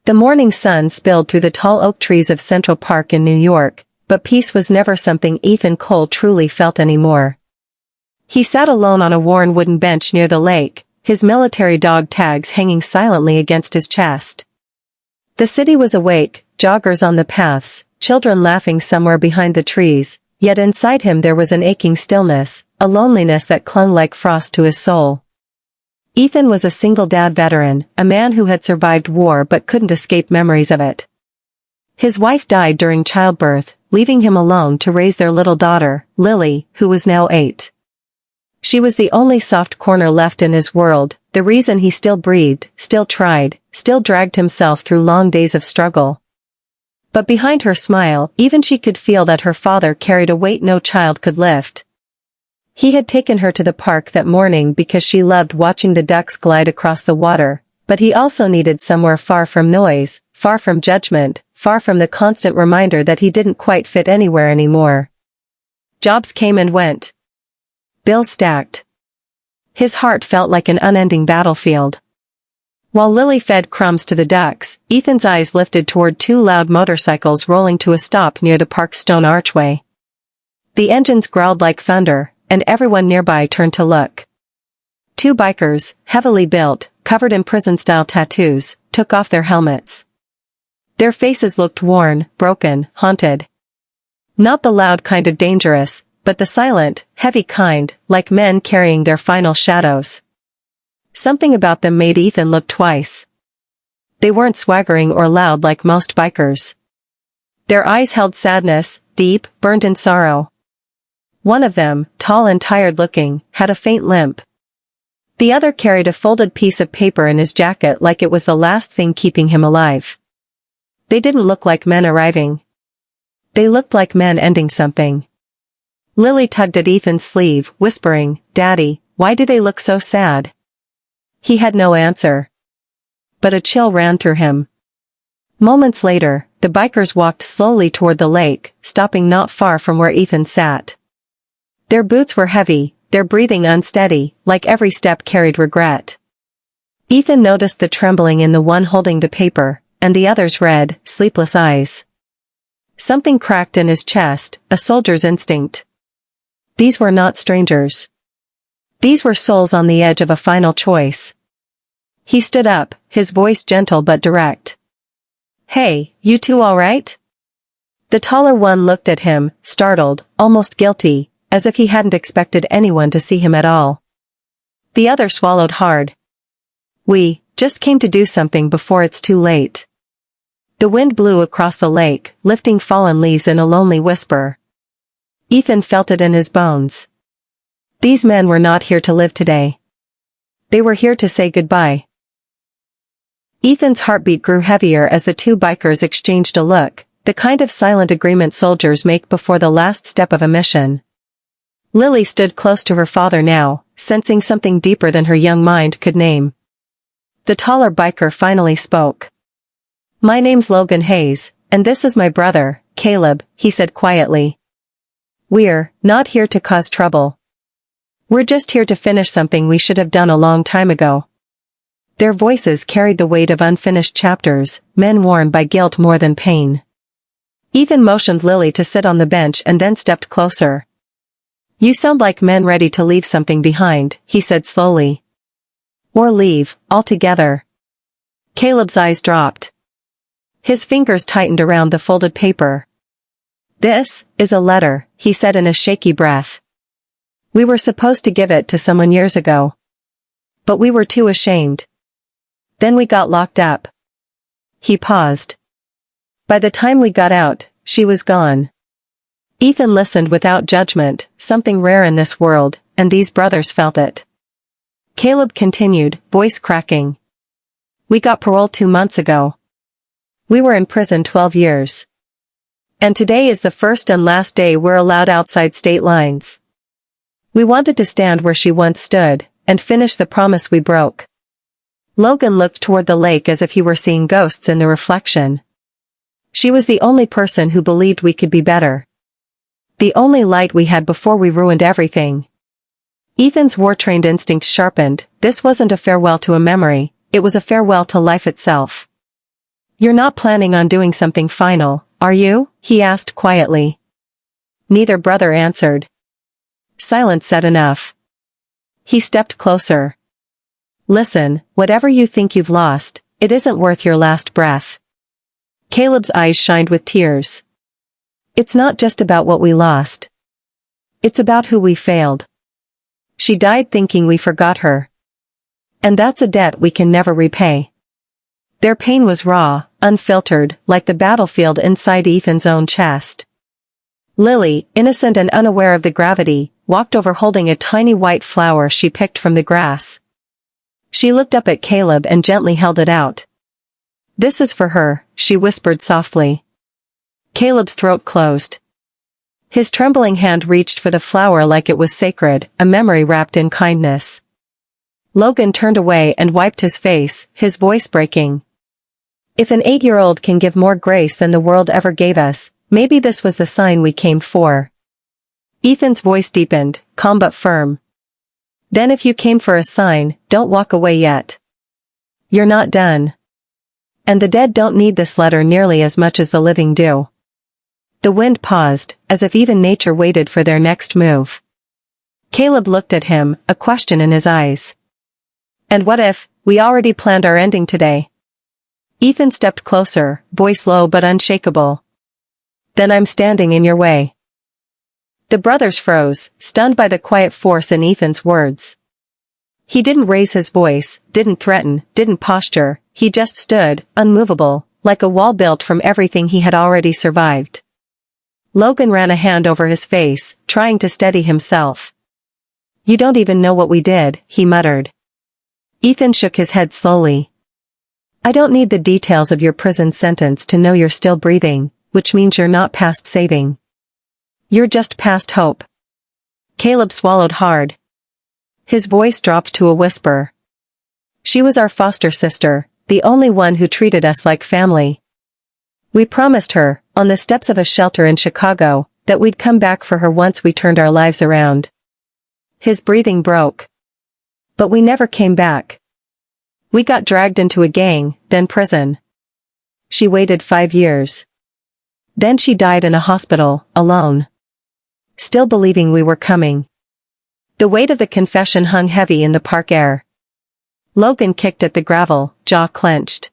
The morning sun spilled through the tall oak trees of Central Park in New York, but peace was never something Ethan Cole truly felt anymore. He sat alone on a worn wooden bench near the lake, his military dog tags hanging silently against his chest. The city was awake, joggers on the paths, children laughing somewhere behind the trees, yet inside him there was an aching stillness, a loneliness that clung like frost to his soul. Ethan was a single dad veteran, a man who had survived war but couldn't escape memories of it. His wife died during childbirth, leaving him alone to raise their little daughter, Lily, who was now 8. She was the only soft corner left in his world, the reason he still breathed, still tried, still dragged himself through long days of struggle. But behind her smile, even she could feel that her father carried a weight no child could lift. He had taken her to the park that morning because she loved watching the ducks glide across the water, but he also needed somewhere far from noise, far from judgment, far from the constant reminder that he didn't quite fit anywhere anymore. Jobs came and went. Bills stacked. His heart felt like an unending battlefield. While Lily fed crumbs to the ducks, Ethan's eyes lifted toward 2 loud motorcycles rolling to a stop near the park's stone archway. The engines growled like thunder, and everyone nearby turned to look. 2 bikers, heavily built, covered in prison-style tattoos, took off their helmets. Their faces looked worn, broken, haunted. Not the loud kind of dangerous, but the silent, heavy kind, like men carrying their final shadows. Something about them made Ethan look twice. They weren't swaggering or loud like most bikers. Their eyes held sadness, deep, burned in sorrow. One of them, tall and tired-looking, had a faint limp. The other carried a folded piece of paper in his jacket like it was the last thing keeping him alive. They didn't look like men arriving. They looked like men ending something. Lily tugged at Ethan's sleeve, whispering, "Daddy, why do they look so sad?" He had no answer. But a chill ran through him. Moments later, the bikers walked slowly toward the lake, stopping not far from where Ethan sat. Their boots were heavy, their breathing unsteady, like every step carried regret. Ethan noticed the trembling in the one holding the paper, and the other's red, sleepless eyes. Something cracked in his chest, a soldier's instinct. These were not strangers. These were souls on the edge of a final choice. He stood up, his voice gentle but direct. "Hey, you two all right?" The taller one looked at him, startled, almost guilty, as if he hadn't expected anyone to see him at all. The other swallowed hard. "We just came to do something before it's too late." The wind blew across the lake, lifting fallen leaves in a lonely whisper. Ethan felt it in his bones. These men were not here to live today. They were here to say goodbye. Ethan's heartbeat grew heavier as the 2 bikers exchanged a look, the kind of silent agreement soldiers make before the last step of a mission. Lily stood close to her father now, sensing something deeper than her young mind could name. The taller biker finally spoke. "My name's Logan Hayes, and this is my brother, Caleb," he said quietly. "We're not here to cause trouble. We're just here to finish something we should have done a long time ago." Their voices carried the weight of unfinished chapters, men worn by guilt more than pain. Ethan motioned Lily to sit on the bench and then stepped closer. "You sound like men ready to leave something behind," he said slowly. "Or leave, altogether." Caleb's eyes dropped. His fingers tightened around the folded paper. "This is a letter," he said in a shaky breath. "We were supposed to give it to someone years ago. But we were too ashamed. Then we got locked up." He paused. "By the time we got out, she was gone." Ethan listened without judgment, something rare in this world, and these brothers felt it. Caleb continued, voice cracking. "We got parole 2 months ago. We were in prison 12 years. And today is the first and last day we're allowed outside state lines. We wanted to stand where she once stood, and finish the promise we broke." Logan looked toward the lake as if he were seeing ghosts in the reflection. "She was the only person who believed we could be better. The only light we had before we ruined everything." Ethan's war-trained instincts sharpened. This wasn't a farewell to a memory, it was a farewell to life itself. You're not planning on doing something final, are you? He asked quietly. Neither brother answered. Silence said enough. He stepped closer. Listen, whatever you think you've lost, it isn't worth your last breath. Caleb's eyes shined with tears. It's not just about what we lost. It's about who we failed. She died thinking we forgot her. And that's a debt we can never repay. Their pain was raw, unfiltered, like the battlefield inside Ethan's own chest. Lily, innocent and unaware of the gravity, walked over holding a tiny white flower she picked from the grass. She looked up at Caleb and gently held it out. This is for her, she whispered softly. Caleb's throat closed. His trembling hand reached for the flower like it was sacred, a memory wrapped in kindness. Logan turned away and wiped his face, his voice breaking. If an 8-year-old can give more grace than the world ever gave us, maybe this was the sign we came for. Ethan's voice deepened, calm but firm. Then if you came for a sign, don't walk away yet. You're not done. And the dead don't need this letter nearly as much as the living do. The wind paused, as if even nature waited for their next move. Caleb looked at him, a question in his eyes. And what if, we already planned our ending today? Ethan stepped closer, voice low but unshakable. Then I'm standing in your way. The brothers froze, stunned by the quiet force in Ethan's words. He didn't raise his voice, didn't threaten, didn't posture, he just stood, unmovable, like a wall built from everything he had already survived. Logan ran a hand over his face, trying to steady himself. You don't even know what we did, he muttered. Ethan shook his head slowly. I don't need the details of your prison sentence to know you're still breathing, which means you're not past saving. You're just past hope. Caleb swallowed hard. His voice dropped to a whisper. She was our foster sister, the only one who treated us like family. We promised her, on the steps of a shelter in Chicago, that we'd come back for her once we turned our lives around. His breathing broke. But we never came back. We got dragged into a gang, then prison. She waited 5 years. Then she died in a hospital, alone. Still believing we were coming. The weight of the confession hung heavy in the park air. Logan kicked at the gravel, jaw clenched.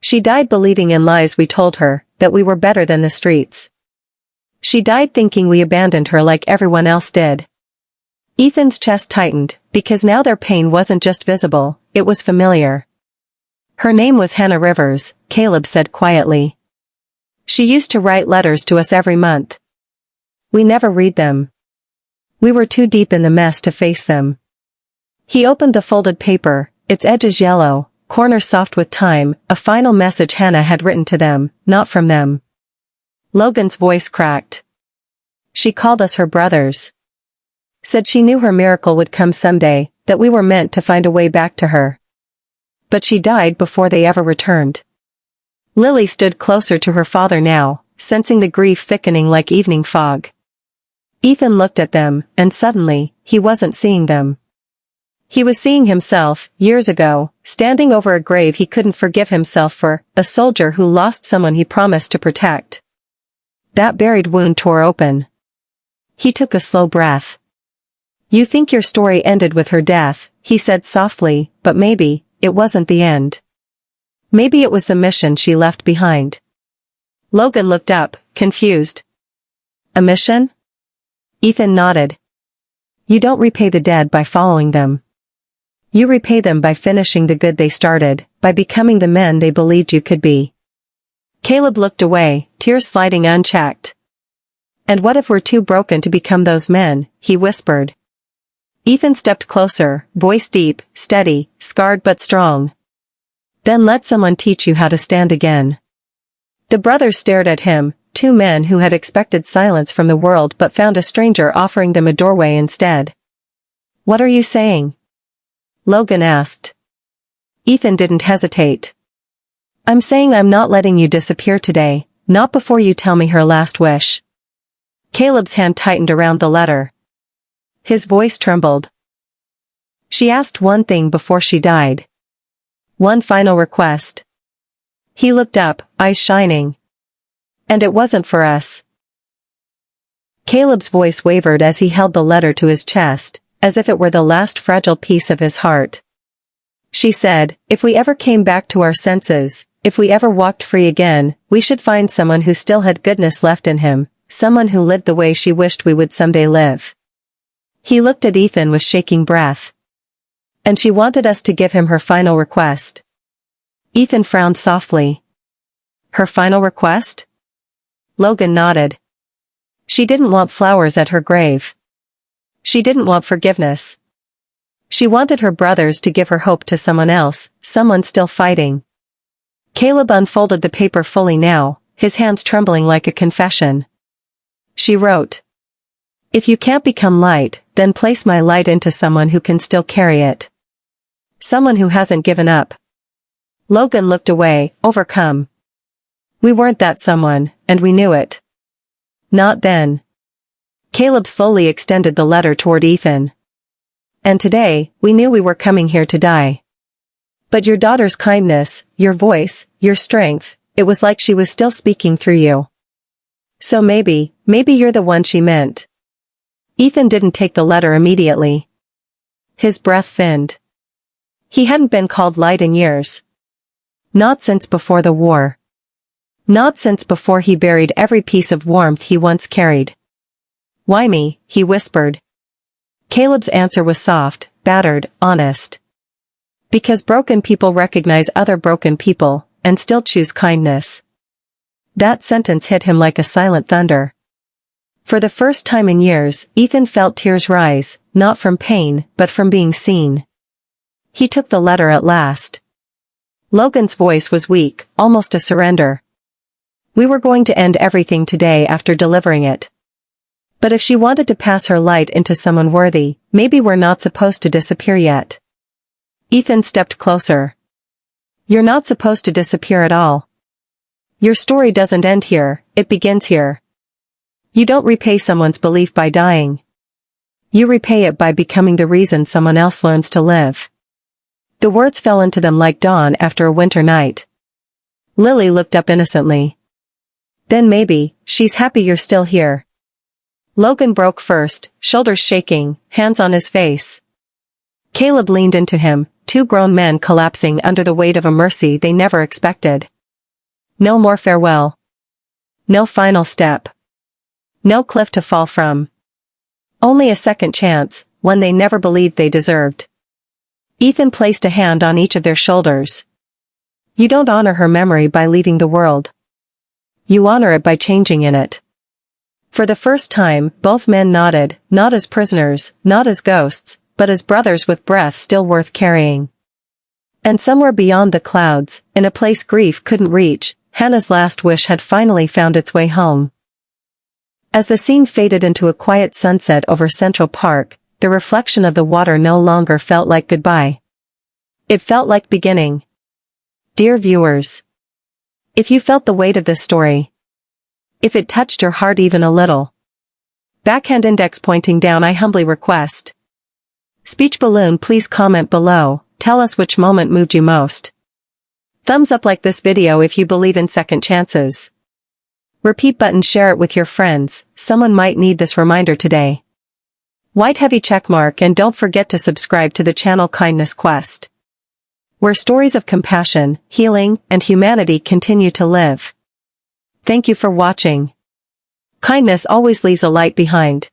She died believing in lies we told her, that we were better than the streets. She died thinking we abandoned her like everyone else did. Ethan's chest tightened, because now their pain wasn't just visible, it was familiar. Her name was Hannah Rivers, Caleb said quietly. She used to write letters to us every month. We never read them. We were too deep in the mess to face them. He opened the folded paper, its edges yellow, corners soft with time, a final message Hannah had written to them, not from them. Logan's voice cracked. She called us her brothers. Said she knew her miracle would come someday, that we were meant to find a way back to her. But she died before they ever returned. Lily stood closer to her father now, sensing the grief thickening like evening fog. Ethan looked at them, and suddenly, he wasn't seeing them. He was seeing himself, years ago, standing over a grave he couldn't forgive himself for, a soldier who lost someone he promised to protect. That buried wound tore open. He took a slow breath. You think your story ended with her death, he said softly, but maybe, it wasn't the end. Maybe it was the mission she left behind. Logan looked up, confused. A mission? Ethan nodded. You don't repay the dead by following them. You repay them by finishing the good they started, by becoming the men they believed you could be. Caleb looked away, tears sliding unchecked. And what if we're too broken to become those men, he whispered. Ethan stepped closer, voice deep, steady, scarred but strong. Then let someone teach you how to stand again. The brothers stared at him, two men who had expected silence from the world but found a stranger offering them a doorway instead. What are you saying? Logan asked. Ethan didn't hesitate. I'm saying I'm not letting you disappear today, not before you tell me her last wish. Caleb's hand tightened around the letter. His voice trembled. She asked one thing before she died. One final request. He looked up, eyes shining. And it wasn't for us. Caleb's voice wavered as he held the letter to his chest, as if it were the last fragile piece of his heart. She said, if we ever came back to our senses, if we ever walked free again, we should find someone who still had goodness left in him, someone who lived the way she wished we would someday live. He looked at Ethan with shaking breath. And she wanted us to give him her final request. Ethan frowned softly. Her final request? Logan nodded. She didn't want flowers at her grave. She didn't want forgiveness. She wanted her brothers to give her hope to someone else, someone still fighting. Caleb unfolded the paper fully now, his hands trembling like a confession. She wrote, if you can't become light, then place my light into someone who can still carry it. Someone who hasn't given up. Logan looked away, overcome. We weren't that someone, and we knew it. Not then. Caleb slowly extended the letter toward Ethan. And today, we knew we were coming here to die. But your daughter's kindness, your voice, your strength, it was like she was still speaking through you. So maybe you're the one she meant. Ethan didn't take the letter immediately. His breath thinned. He hadn't been called light in years. Not since before the war. Not since before he buried every piece of warmth he once carried. Why me? He whispered. Caleb's answer was soft, battered, honest. Because broken people recognize other broken people, and still choose kindness. That sentence hit him like a silent thunder. For the first time in years, Ethan felt tears rise, not from pain, but from being seen. He took the letter at last. Logan's voice was weak, almost a surrender. We were going to end everything today after delivering it. But if she wanted to pass her light into someone worthy, maybe we're not supposed to disappear yet. Ethan stepped closer. You're not supposed to disappear at all. Your story doesn't end here, it begins here. You don't repay someone's belief by dying. You repay it by becoming the reason someone else learns to live. The words fell into them like dawn after a winter night. Lily looked up innocently. Then maybe, she's happy you're still here. Logan broke first, shoulders shaking, hands on his face. Caleb leaned into him, two grown men collapsing under the weight of a mercy they never expected. No more farewell. No final step. No cliff to fall from. Only a second chance, one they never believed they deserved. Ethan placed a hand on each of their shoulders. You don't honor her memory by leaving the world. You honor it by changing in it. For the first time, both men nodded, not as prisoners, not as ghosts, but as brothers with breath still worth carrying. And somewhere beyond the clouds, in a place grief couldn't reach, Hannah's last wish had finally found its way home. As the scene faded into a quiet sunset over Central Park, the reflection of the water no longer felt like goodbye. It felt like beginning. Dear viewers, if you felt the weight of this story, if it touched your heart even a little, backhand index pointing down, I humbly request. Speech balloon, please comment below, tell us which moment moved you most. Thumbs up like this video if you believe in second chances. Repeat button, share it with your friends, someone might need this reminder today. White heavy checkmark, and don't forget to subscribe to the channel Kindness Quest, where stories of compassion, healing, and humanity continue to live. Thank you for watching. Kindness always leaves a light behind.